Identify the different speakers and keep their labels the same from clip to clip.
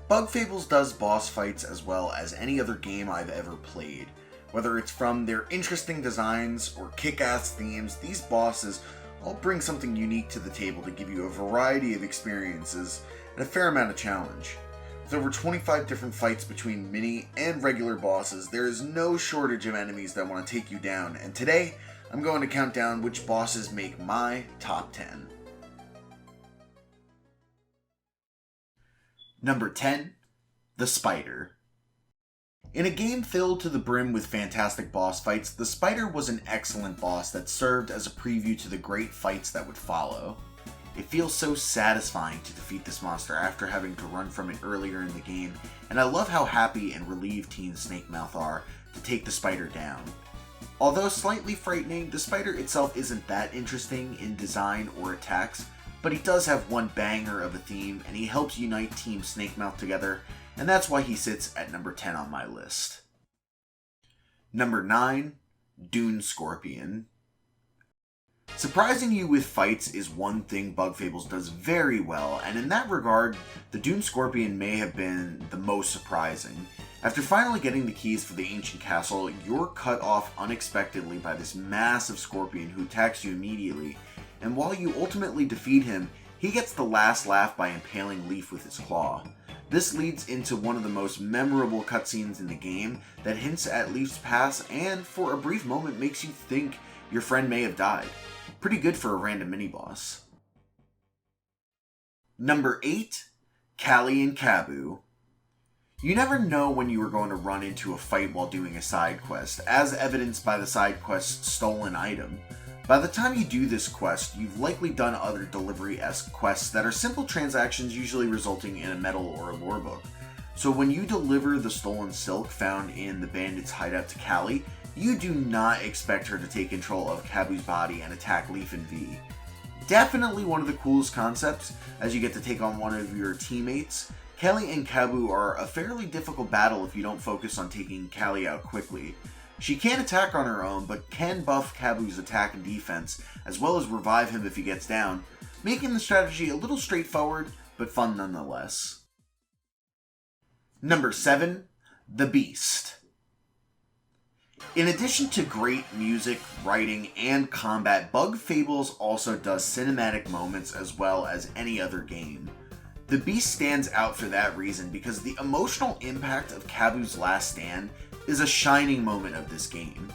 Speaker 1: Bug Fables does boss fights as well as any other game I've ever played. Whether it's from their interesting designs or kick-ass themes, these bosses all bring something unique to the table to give you a variety of experiences and a fair amount of challenge. With over 25 different fights between mini and regular bosses, there is no shortage of enemies that want to take you down, and today I'm going to count down which bosses make my top 10. Number 10, the Spider. In a game filled to the brim with fantastic boss fights, the Spider was an excellent boss that served as a preview to the great fights that would follow. It feels so satisfying to defeat this monster after having to run from it earlier in the game, and I love how happy and relieved Team Snakemouth are to take the Spider down. Although slightly frightening, the Spider itself isn't that interesting in design or attacks, but he does have one banger of a theme, and he helps unite Team Snakemouth together, and that's why he sits at number 10 on my list. Number 9, Dune Scorpion. Surprising you with fights is one thing Bug Fables does very well, and in that regard, the Dune Scorpion may have been the most surprising. After finally getting the keys for the ancient castle, you're cut off unexpectedly by this massive scorpion who attacks you immediately, and while you ultimately defeat him, he gets the last laugh by impaling Leaf with his claw. This leads into one of the most memorable cutscenes in the game that hints at Leaf's past and, for a brief moment, makes you think your friend may have died. Pretty good for a random mini-boss. Number 8, Callie and Kabu. You never know when you are going to run into a fight while doing a side quest, as evidenced by the side quest's stolen item. By the time you do this quest, you've likely done other delivery-esque quests that are simple transactions usually resulting in a medal or a lore book. So when you deliver the stolen silk found in the bandit's hideout to Callie, you do not expect her to take control of Kabu's body and attack Leaf and V. Definitely one of the coolest concepts, as you get to take on one of your teammates. Callie and Kabu are a fairly difficult battle if you don't focus on taking Callie out quickly. She can attack on her own, but can buff Kabu's attack and defense, as well as revive him if he gets down, making the strategy a little straightforward, but fun nonetheless. Number 7, the Beast. In addition to great music, writing, and combat, Bug Fables also does cinematic moments as well as any other game. The Beast stands out for that reason because the emotional impact of Kabu's last stand is a shining moment of this game.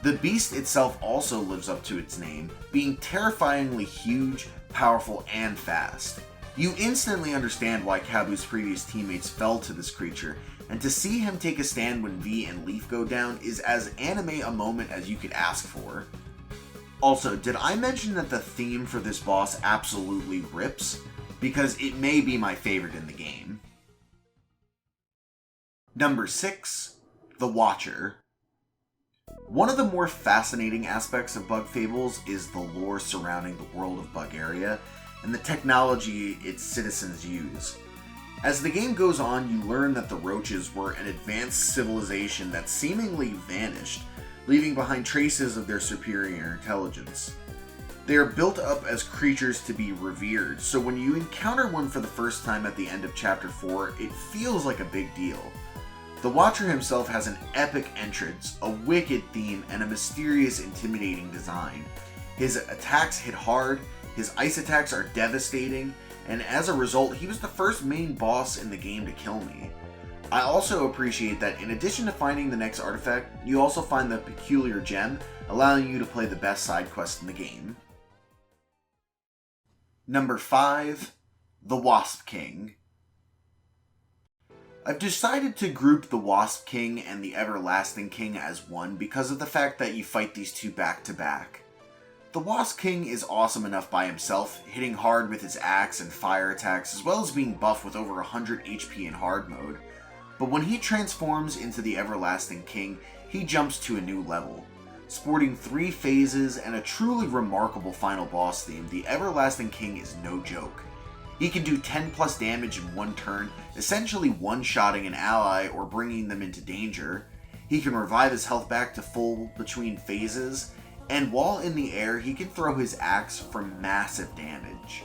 Speaker 1: The Beast itself also lives up to its name, being terrifyingly huge, powerful, and fast. You instantly understand why Kabu's previous teammates fell to this creature, and to see him take a stand when V and Leaf go down is as anime a moment as you could ask for. Also, did I mention that the theme for this boss absolutely rips? Because it may be my favorite in the game. Number 6, the Watcher. One of the more fascinating aspects of Bug Fables is the lore surrounding the world of Bugaria and the technology its citizens use. As the game goes on, you learn that the Roaches were an advanced civilization that seemingly vanished, leaving behind traces of their superior intelligence. They are built up as creatures to be revered, so when you encounter one for the first time at the end of Chapter 4, it feels like a big deal. The Watcher himself has an epic entrance, a wicked theme, and a mysterious, intimidating design. His attacks hit hard, his ice attacks are devastating, and as a result, he was the first main boss in the game to kill me. I also appreciate that in addition to finding the next artifact, you also find the peculiar gem, allowing you to play the best side quest in the game. Number 5, the Wasp King. I've decided to group the Wasp King and the Everlasting King as one because of the fact that you fight these two back to back. The Wasp King is awesome enough by himself, hitting hard with his axe and fire attacks, as well as being buffed with over 100 HP in hard mode. But when he transforms into the Everlasting King, he jumps to a new level. Sporting 3 phases and a truly remarkable final boss theme, the Everlasting King is no joke. He can do 10 plus damage in one turn, essentially one-shotting an ally or bringing them into danger. He can revive his health back to full between phases, and while in the air, he can throw his axe for massive damage.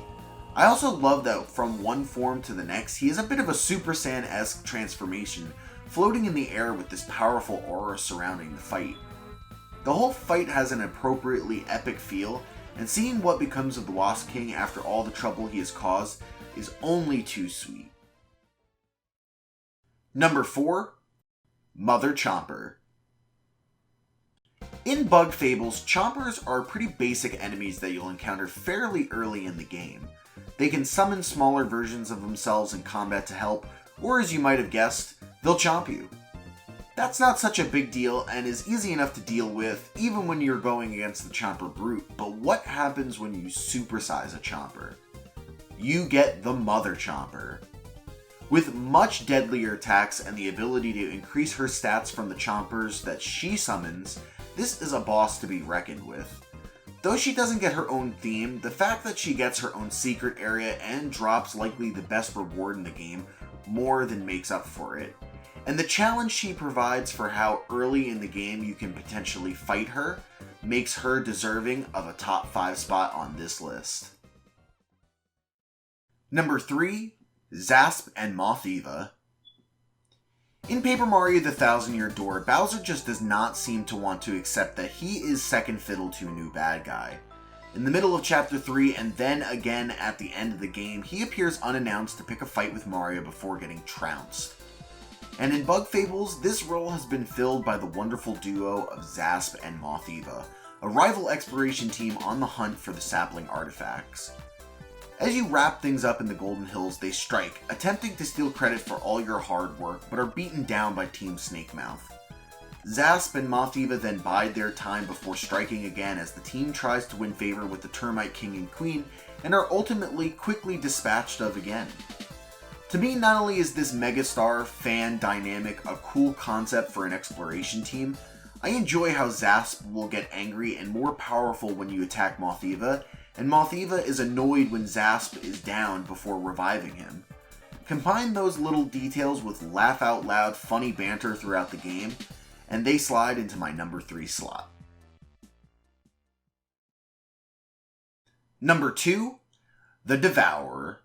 Speaker 1: I also love that from one form to the next, he has a bit of a Super Saiyan-esque transformation, floating in the air with this powerful aura surrounding the fight. The whole fight has an appropriately epic feel, and seeing what becomes of the Wasp King after all the trouble he has caused is only too sweet. Number 4. Mother Chomper. In Bug Fables, Chompers are pretty basic enemies that you'll encounter fairly early in the game. They can summon smaller versions of themselves in combat to help, or as you might have guessed, they'll chomp you. That's not such a big deal and is easy enough to deal with even when you're going against the Chomper brute, but what happens when you supersize a Chomper? You get the Mother Chomper. With much deadlier attacks and the ability to increase her stats from the Chompers that she summons, this is a boss to be reckoned with. Though she doesn't get her own theme, the fact that she gets her own secret area and drops likely the best reward in the game more than makes up for it. And the challenge she provides for how early in the game you can potentially fight her makes her deserving of a top 5 spot on this list. Number 3. Zasp and Moth-Eva. In Paper Mario The Thousand Year Door, Bowser just does not seem to want to accept that he is second fiddle to a new bad guy. In the middle of Chapter 3 and then again at the end of the game, he appears unannounced to pick a fight with Mario before getting trounced. And in Bug Fables, this role has been filled by the wonderful duo of Zasp and Moth-Eva, a rival exploration team on the hunt for the sapling artifacts. As you wrap things up in the Golden Hills, they strike, attempting to steal credit for all your hard work, but are beaten down by Team Snakemouth. Zasp and Moth-Eva then bide their time before striking again as the team tries to win favor with the Termite King and Queen, and are ultimately quickly dispatched of again. To me, not only is this megastar fan dynamic a cool concept for an exploration team, I enjoy how Zasp will get angry and more powerful when you attack Moth-Eva, and Moth-Eva is annoyed when Zasp is down before reviving him. Combine those little details with laugh-out-loud funny banter throughout the game, and they slide into my number 3 slot. Number 2. The Devourer.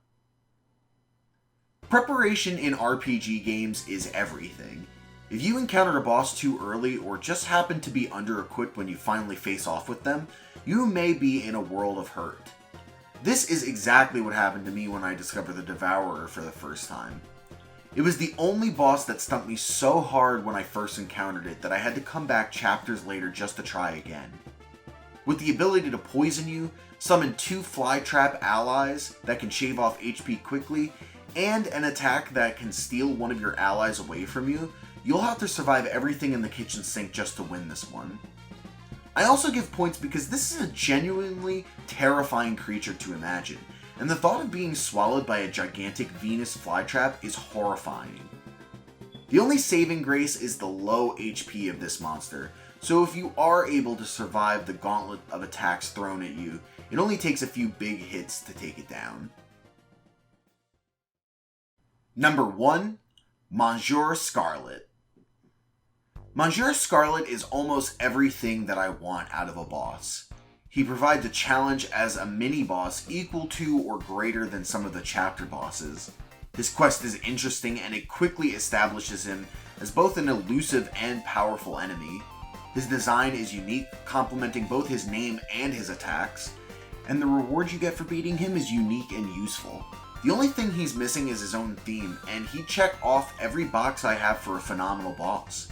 Speaker 1: Preparation in RPG games is everything. If you encounter a boss too early or just happen to be under-equipped when you finally face off with them, you may be in a world of hurt. This is exactly what happened to me when I discovered the Devourer for the first time. It was the only boss that stumped me so hard when I first encountered it that I had to come back chapters later just to try again. With the ability to poison you, summon 2 fly trap allies that can shave off HP quickly, and an attack that can steal one of your allies away from you, you'll have to survive everything in the kitchen sink just to win this one. I also give points because this is a genuinely terrifying creature to imagine, and the thought of being swallowed by a gigantic Venus flytrap is horrifying. The only saving grace is the low HP of this monster, so if you are able to survive the gauntlet of attacks thrown at you, it only takes a few big hits to take it down. Number 1. Monsieur Scarlet. Monsieur Scarlet is almost everything that I want out of a boss. He provides a challenge as a mini-boss equal to or greater than some of the chapter bosses. His quest is interesting and it quickly establishes him as both an elusive and powerful enemy. His design is unique, complementing both his name and his attacks, and the reward you get for beating him is unique and useful. The only thing he's missing is his own theme, and he'd check off every box I have for a phenomenal boss.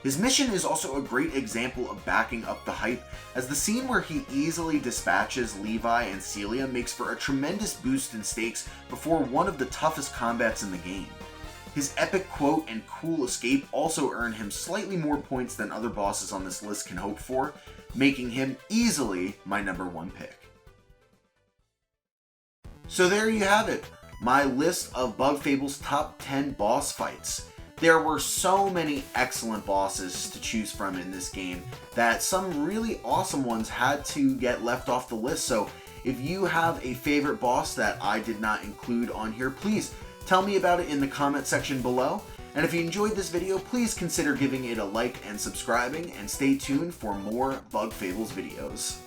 Speaker 1: His mission is also a great example of backing up the hype, as the scene where he easily dispatches Levi and Celia makes for a tremendous boost in stakes before one of the toughest combats in the game. His epic quote and cool escape also earn him slightly more points than other bosses on this list can hope for, making him easily my number 1 pick. So there you have it, my list of Bug Fables' top 10 boss fights. There were so many excellent bosses to choose from in this game that some really awesome ones had to get left off the list. So if you have a favorite boss that I did not include on here, please tell me about it in the comment section below. And if you enjoyed this video, please consider giving it a like and subscribing, and stay tuned for more Bug Fables videos.